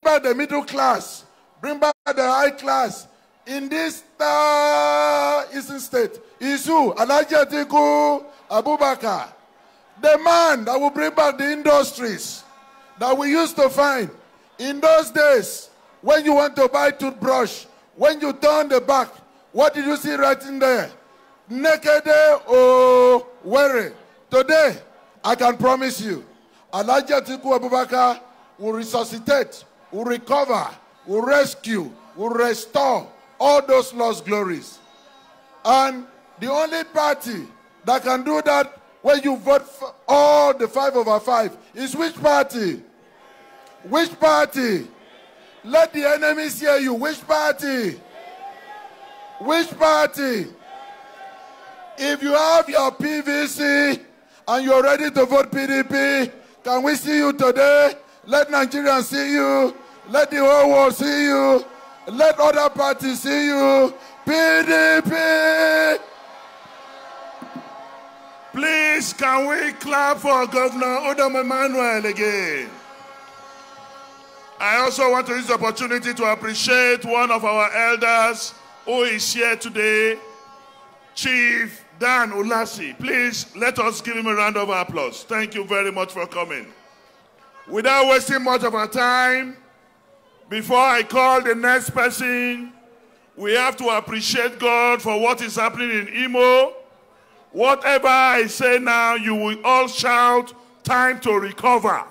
back the middle class, bring back the high class. In this eastern state is who? Alhaji Atiku Abubakar. The man that will bring back the industries that we used to find. In those days, when you want to buy toothbrush, when you turn the back, what did you see right in there? Nekede or Were. Today, I can promise you, Alhaji Atiku Abubakar will resuscitate, will recover, will rescue, will restore all those lost glories. And the only party that can do that when you vote for all the 5 over 5 is which party? Which party? Let the enemies hear you. Which party? Which party? If you have your PVC and you're ready to vote PDP, can we see you today? Let Nigerians see you. Let the whole world see you. Let other parties see you. PDP! Please, can we clap for Governor Eendears-memorial again? I also want to use the opportunity to appreciate one of our elders who is here today, Chief Dan Ulasi. Please, let us give him a round of applause. Thank you very much for coming. Without wasting much of our time, before I call the next person, we have to appreciate God for what is happening in Imo. Whatever I say now, you will all shout, time to recover.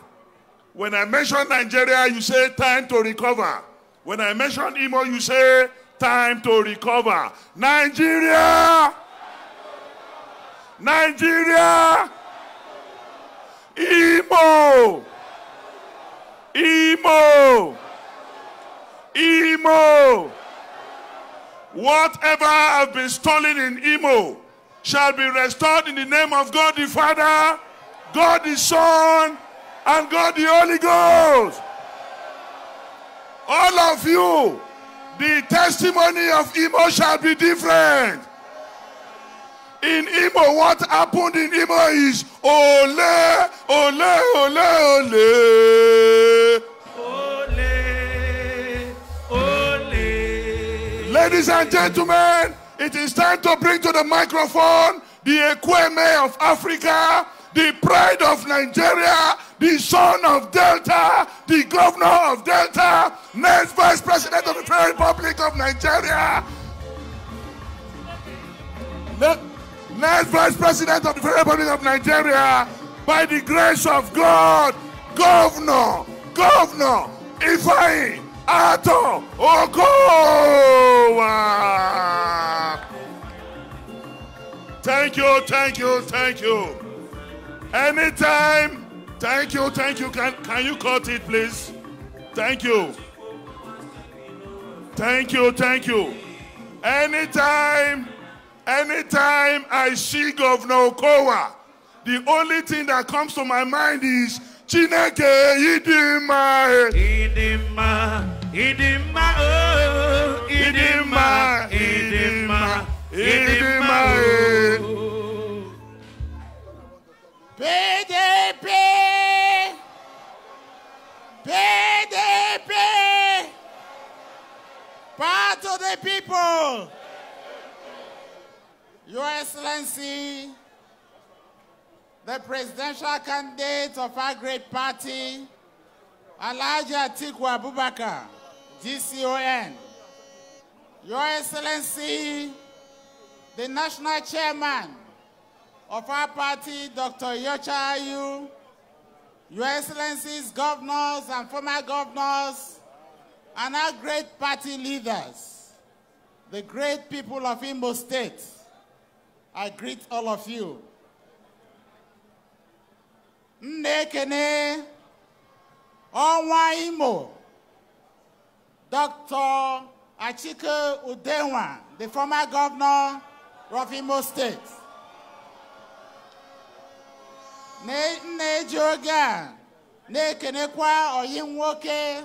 When I mention Nigeria, you say, time to recover. When I mention Imo, you say, time to recover. Nigeria! Nigeria! Imo! Imo! Imo! Whatever has been stolen in Imo shall be restored in the name of God the Father, God the Son, and God the Holy Ghost. All of you, the testimony of Imo shall be different. In Imo, what happened in Imo is ole, ole, ole, ole. Ladies and gentlemen, it is time to bring to the microphone the Ekweme of Africa, the pride of Nigeria, the son of Delta, the governor of Delta, next vice president of the Federal Republic of Nigeria, next vice president of the Federal Republic of Nigeria, by the grace of God, Governor Ifeanyi Ato Okowa. Thank you, thank you, thank you. Anytime, thank you, thank you. Can you cut it, please? Thank you. Thank you, thank you. Anytime I see Governor Okowa, the only thing that comes to my mind is Chineke Idima. Idima, Idima, oh, Idima, Idima, Idima, oh. PDP, PDP, part of the people. Your Excellency, the presidential candidate of our great party, Alhaji Atiku Abubakar, GCON. Your Excellency, the national chairman of our party, Dr. Yocha Ayu, Your Excellencies, governors and former governors, and our great party leaders, the great people of Imo State, I greet all of you. Nnekene Onwa Imo, Dr. Achike Udenwa, the former governor of Imo State. Njenje Nekenekwa Oyinwoke,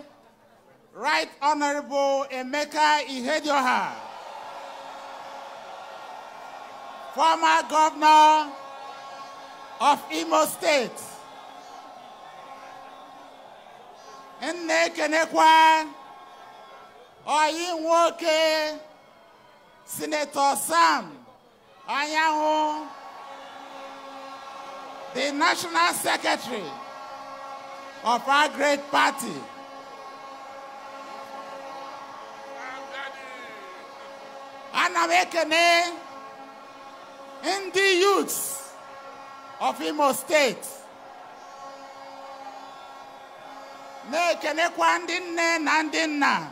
Right Honorable Emeka Ihedioha, former governor of Imo State. Nne kenekwa oyi nwoke Senator Sam Anyanwụ, the National Secretary of our great party. Ana m ekene ndị youths of Imo State. Na-ekenekwa ndị nne na ndị nna.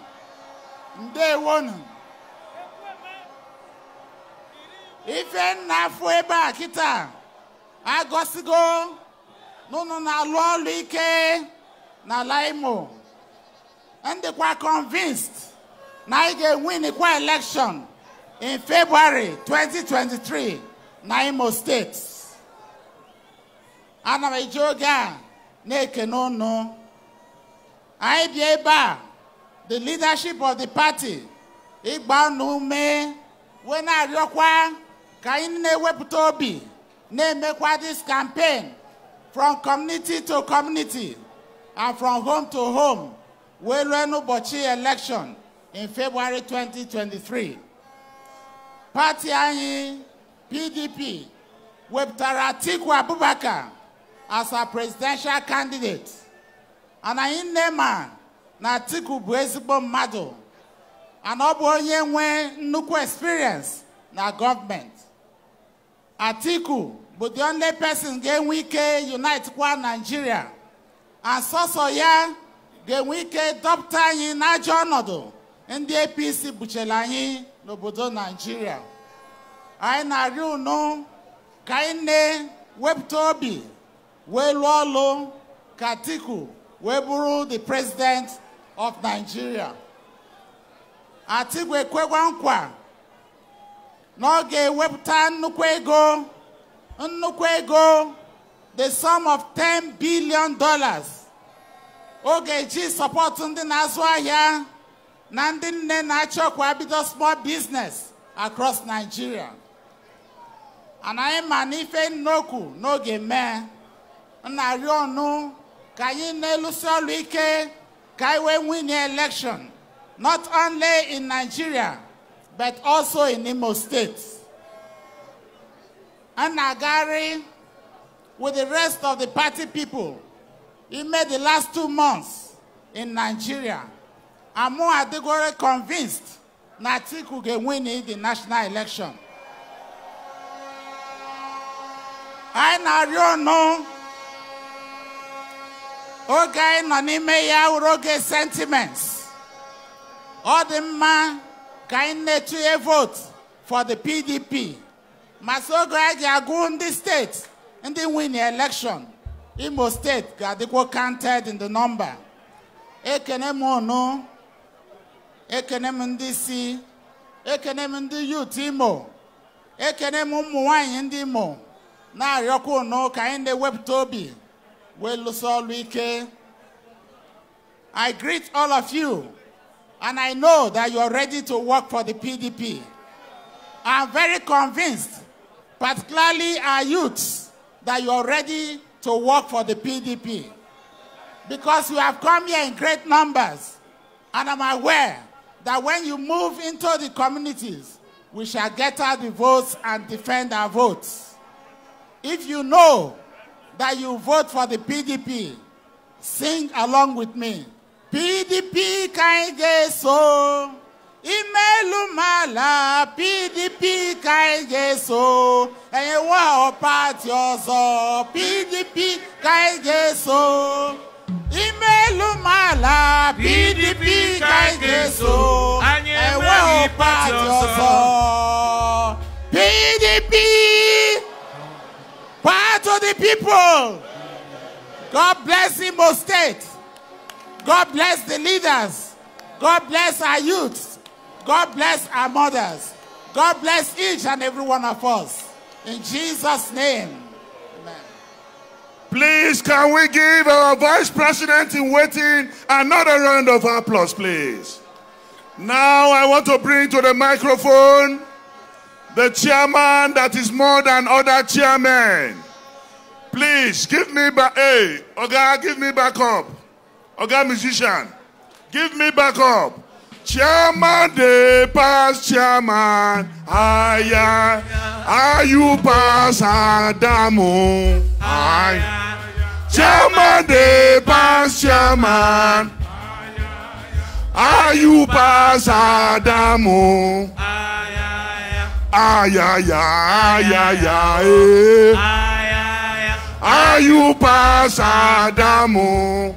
Ndewonu. Ife nnafu ebe a kita agosigo nunu na-alụ ọlụ ike n'ala Imo. Ndịkwa convinced na anyị ga-win kwa election in February 2023 na Imo State. Ana m eji oge a na-ekene unu. Anyị bịa ebe a, the leadership of the party, ịgba unu ume wee na-arịọkwa ka anyị na-ewepụta obi na-emekwa this campaign from community to community and from home to home wee rue n'ụbọchị election in February 2023. Party anyị PDP wepụtara Atiku Abubakar as our presidential candidate. And anyị nne na Atiku bụ ezigbo mmadụ and ọ bụ onye nwe nnukwu experience na government. Atiku bụ the only person ga-enwe ike unite kwa Nigeria, and sọsọ ya ga-enwe ike dọpụta anyị n'ajọ ọnọdụ ndị APC buchere anyị n'obodo Nigeria. Anyị na-arịọ unu ka anyị na-wepụta obi wee lụọ ọlụ ka Atiku wee bụrụ the president of Nigeria. Atiku ekwekwa nkwa na ọ ga-ewepụta nnukwu ego, the sum of $10 billion. Ọ ga-eji support ndị na-azụ ahịa na ndị nne na-achọkwa bido small business across Nigeria. And anyị ma n'ife nnokwu n'oge mee, na-arịọ unu ka anyị na-elusi ọlụ ike ka anyị wee win the election, not only in Nigeria but also in Imo State. And Agari, with the rest of the party people, he made the last 2 months in Nigeria. I'm more adequately convinced that Atiku can win the national election. I now know, okay, no n'ime ya uroge sentiments. All the man can to vote for the PDP. Masogo Ajagu in the state and they win the election. Imo State got the counted in the number. Ekenem ono, ekenem ndisi, ekenem ndi youth Imo, ekenem umuwanyi ndi Imo. Na yoko no kainde web tobi. I greet all of you, and I know that you are ready to work for the PDP. I'm very convinced, particularly our youths, that you are ready to work for the PDP. Because you have come here in great numbers, and I'm aware that when you move into the communities, we shall get out the votes and defend our votes. If you know that you vote for the PDP, sing along with me. PDP kaige so, imelu mala. PDP kaige so, enyewa party ozo. PDP kaige so, imelu mala. PDP kaige so, enyewa party ozo. PDP. Part of the people. God bless Imo State. God bless the leaders. God bless our youths. God bless our mothers. God bless each and every one of us. In Jesus' name. Amen. Please, can we give our Vice President in waiting another round of applause, please? Now I want to bring to the microphone the chairman that is more than other chairmen. Please give me back. Hey, Oga, give me back up. Oga musician, give me back up. Chairman, they pass chairman. Aya, you pass Adamu. Aya, chairman, they pass chairman. You pass Adamu. Aya, you pass Adamu.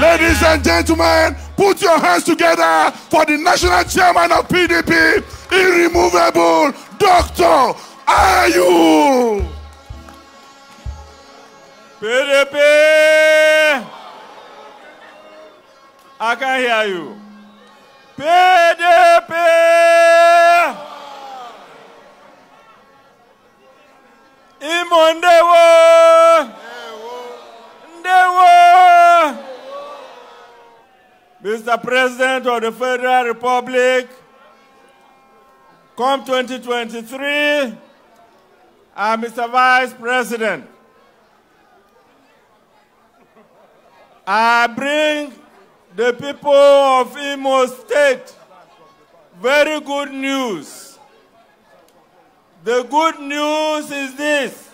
Ladies and gentlemen, put your hands together for the national chairman of PDP, irremovable Dr. Ayu. PDP! I can hear you. PDP! Imondewo! Ndewo! Mr. President of the Federal Republic, come 2023, and Mr. Vice President, I bring the people of Imo State very good news. The good news is this: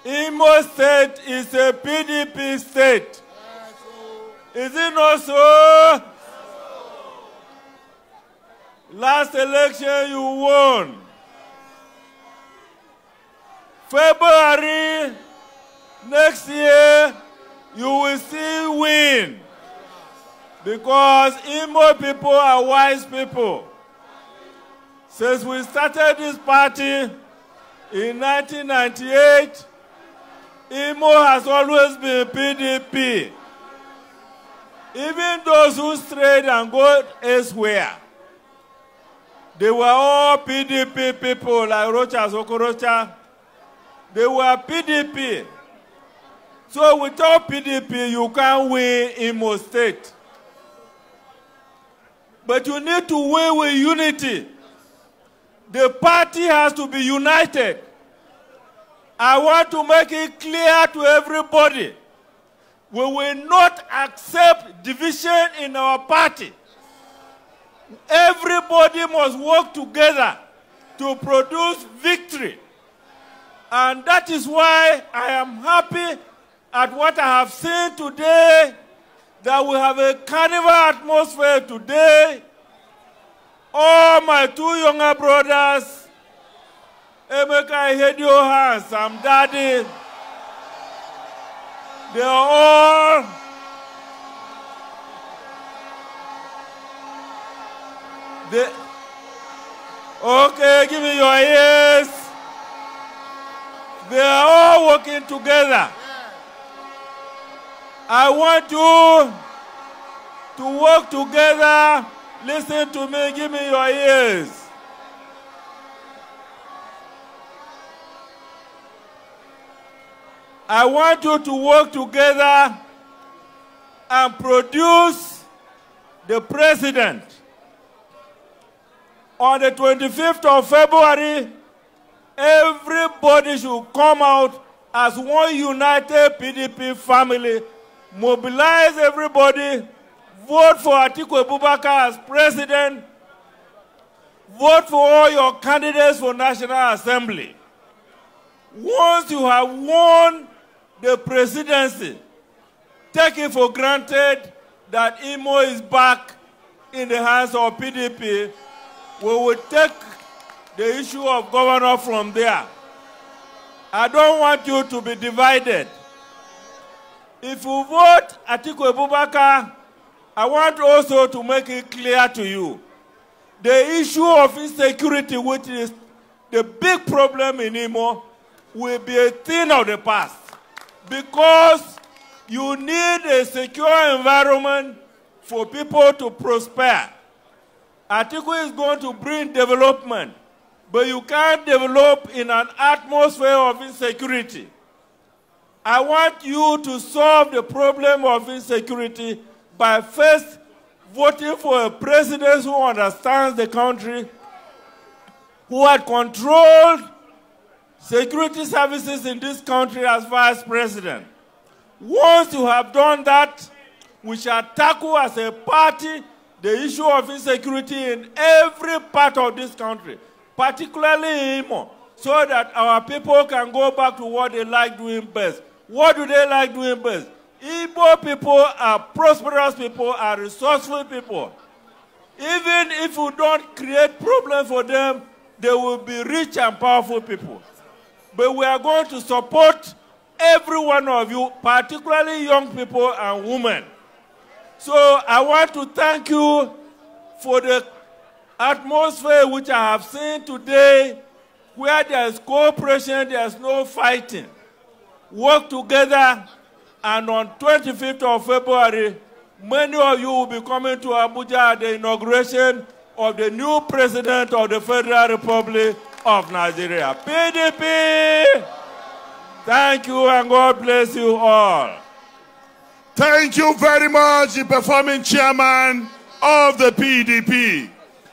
Imo State is a PDP state. Is it not so? Last election you won. February next year you will still win. Because Imo people are wise people. Since we started this party in 1998, Imo has always been PDP. Even those who strayed and go elsewhere, they were all PDP people like Rocha Okorocha. They were PDP. So without PDP, you can't win Imo State. But you need to win with unity. The party has to be united. I want to make it clear to everybody. We will not accept division in our party. Everybody must work together to produce victory. And that is why I am happy at what I have seen today, that we have a carnival atmosphere today. All my two younger brothers, Emeka, I held your hands, I'm daddy. They are all okay, give me your ears. They are all working together. I want you to work together. Listen to me, give me your ears. I want you to work together and produce the president. On the 25th of February, everybody should come out as one united PDP family, mobilize everybody, vote for Atiku Abubakar as president, vote for all your candidates for National Assembly. Once you have won the presidency, take it for granted that Imo is back in the hands of PDP. We will take the issue of governor from there. I don't want you to be divided. If you vote Atiku Abubakar, I want also to make it clear to you, the issue of insecurity, which is the big problem in Imo, will be a thing of the past. Because you need a secure environment for people to prosper. Atiku is going to bring development, but you can't develop in an atmosphere of insecurity. I want you to solve the problem of insecurity by first voting for a president who understands the country, who had controlled security services in this country as vice president. Once you have done that, we shall tackle as a party the issue of insecurity in every part of this country, particularly in Imo, so that our people can go back to what they like doing best. What do they like doing best? Igbo people are prosperous people, are resourceful people. Even if you don't create problems for them, they will be rich and powerful people. But we are going to support every one of you, particularly young people and women. So I want to thank you for the atmosphere which I have seen today, where there is cooperation, there is no fighting. Work together, and on 25th of February, many of you will be coming to Abuja at the inauguration of the new president of the Federal Republic of Nigeria. PDP! Thank you and God bless you all. Thank you very much, the performing chairman of the PDP.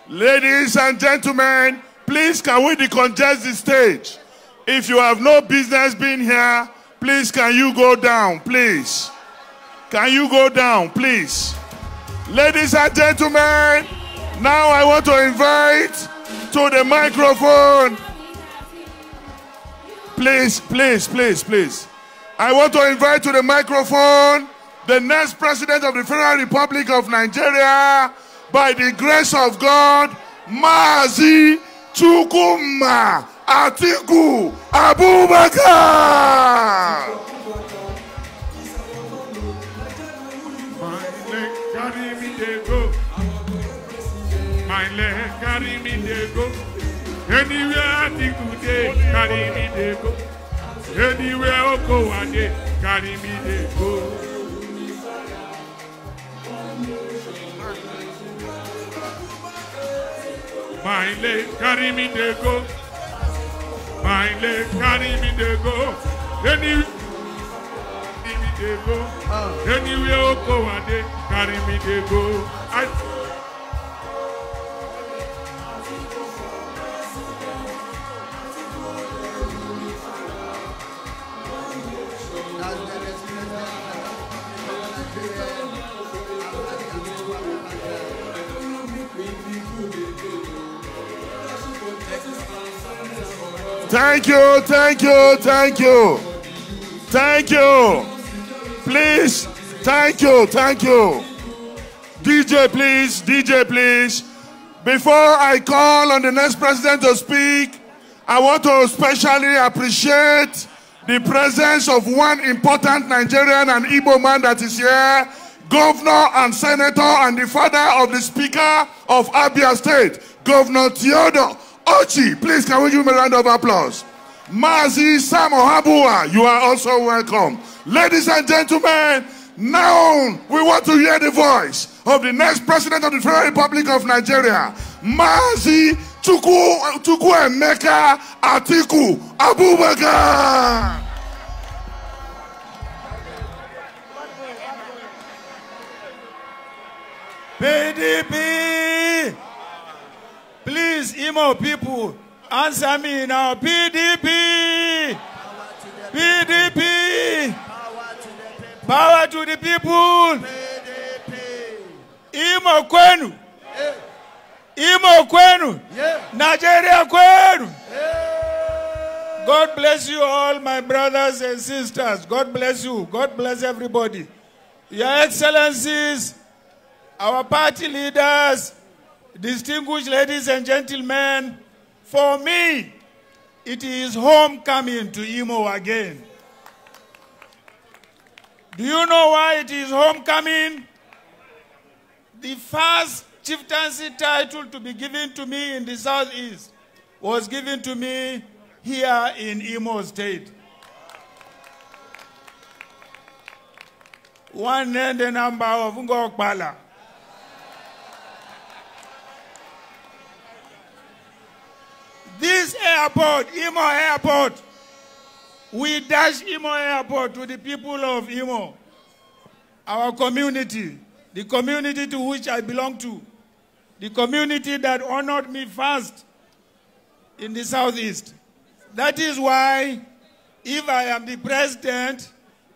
Ladies and gentlemen, please can we decongest the stage? If you have no business being here, please can you go down, please? Can you go down, please? Ladies and gentlemen, now I want to invite to the microphone. Please, please, please, please. I want to invite to the microphone the next president of the Federal Republic of Nigeria, by the grace of God, Mazi Chukwuma Atiku Abubakar. My leg carry me they go. Anywhere I think today, carry me they go. Anywhere I go one day, carry me they go. My leg carry me they go. My leg carry me they go. Anywhere they go. Anywhere I go one day, carry me they go. Thank you, thank you, thank you. Thank you. Please, thank you, thank you. DJ, please, DJ, please. Before I call on the next president to speak, I want to especially appreciate the presence of one important Nigerian and Igbo man that is here, governor and senator and the father of the speaker of Abia State, Governor Theodore Ochi. Please, can we give him a round of applause? Mazi Samohabua, you are also welcome. Ladies and gentlemen, now we want to hear the voice of the next president of the Federal Republic of Nigeria, Mazi Chukwuemeka Atiku Abubakar. PDP! Please, Imo people, answer me now. PDP! PDP! Power to the people! Imo kwenu! Imo kwenu! Nigeria kwenu! God bless you all, my brothers and sisters. God bless you. God bless everybody. Your Excellencies, our party leaders, distinguished ladies and gentlemen, for me, it is homecoming to Imo again. Do you know why it is homecoming? The first chieftaincy title to be given to me in the Southeast was given to me here in Imo State. One and the number of Ngokpala. This airport, Imo Airport, we dash Imo Airport to the people of Imo, our community, the community to which I belong to, the community that honored me first in the Southeast. That is why, if I am the president,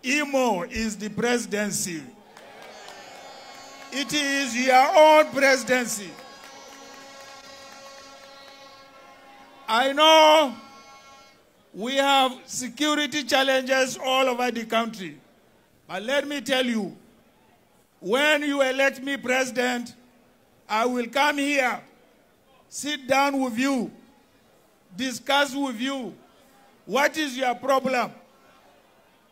Imo is the presidency. It is your own presidency. I know we have security challenges all over the country. But let me tell you, when you elect me president, I will come here, sit down with you, discuss with you what is your problem,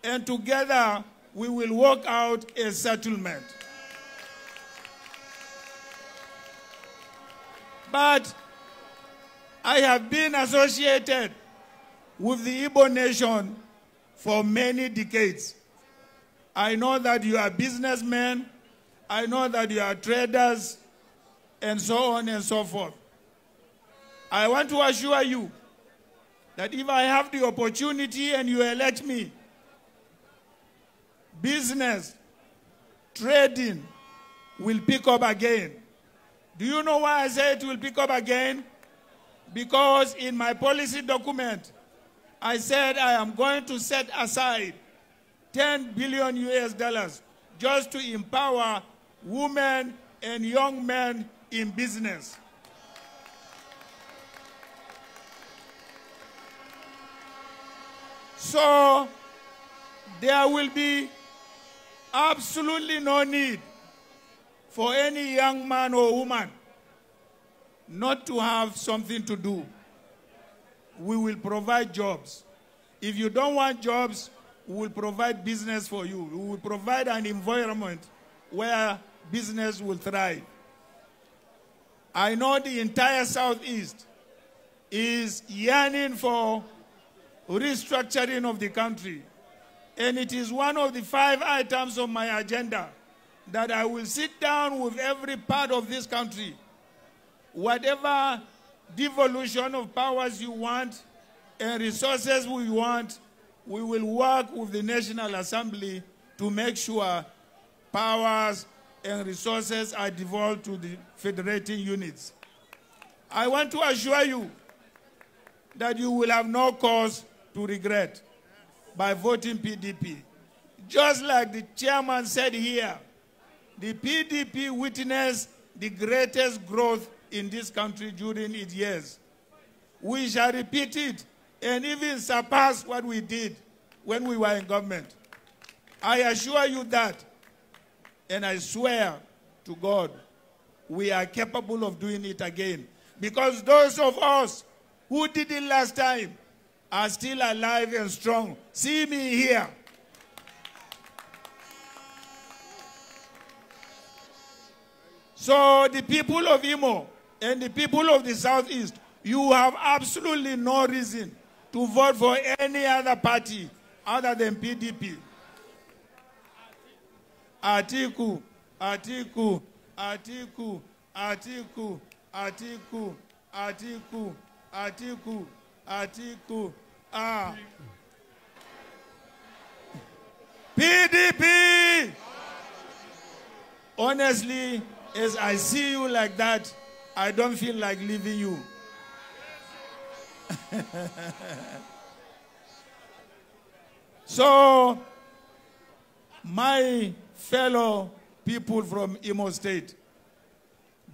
and together we will work out a settlement. But I have been associated with the Igbo nation for many decades. I know that you are businessmen, I know that you are traders, and so on and so forth. I want to assure you that if I have the opportunity and you elect me, business, trading will pick up again. Do you know why I say it will pick up again? Because in my policy document, I said I am going to set aside $10 billion just to empower women and young men in business. So there will be absolutely no need for any young man or woman not to have something to do. We will provide jobs. If you don't want jobs, we will provide business for you. We will provide an environment where business will thrive. I know the entire Southeast is yearning for restructuring of the country. And it is one of the 5 items of my agenda that I will sit down with every part of this country. Whatever devolution of powers you want and resources we want, we will work with the National Assembly to make sure powers and resources are devolved to the federating units. I want to assure you that you will have no cause to regret by voting PDP. Just like the chairman said here, the PDP witnessed the greatest growth in this country during its years. We shall repeat it and even surpass what we did when we were in government. I assure you that, and I swear to God, we are capable of doing it again. Because those of us who did it last time are still alive and strong. See me here. So the people of Imo and the people of the Southeast, you have absolutely no reason to vote for any other party other than PDP. Atiku, Atiku, Atiku, Atiku, Atiku, Atiku, Atiku, Atiku, PDP! Honestly, as I see you like that, I don't feel like leaving you. So, my fellow people from Imo State,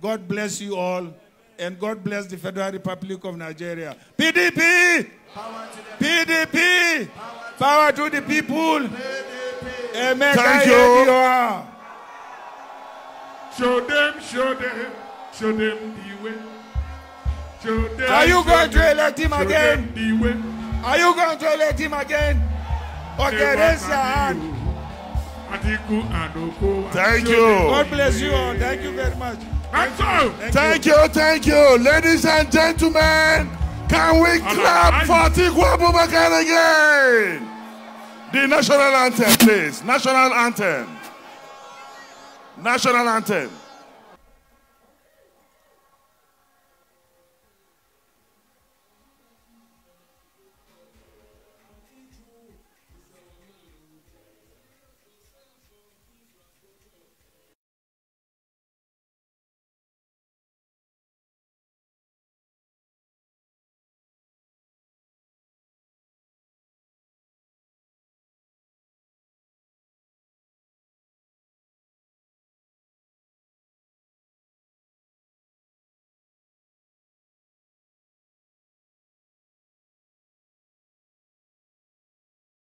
God bless you all, and God bless the Federal Republic of Nigeria. PDP! PDP! Power to the people! Amen. Thank you. Show them the way. Show them, Are you going to elect him again? the way. Are you going to elect him again? Okay, raise your hand. Thank you. God bless you all. Thank you very much. Thank you. Ladies and gentlemen, can we clap for Atiku Abubakar again? The national anthem, please. National anthem. National anthem.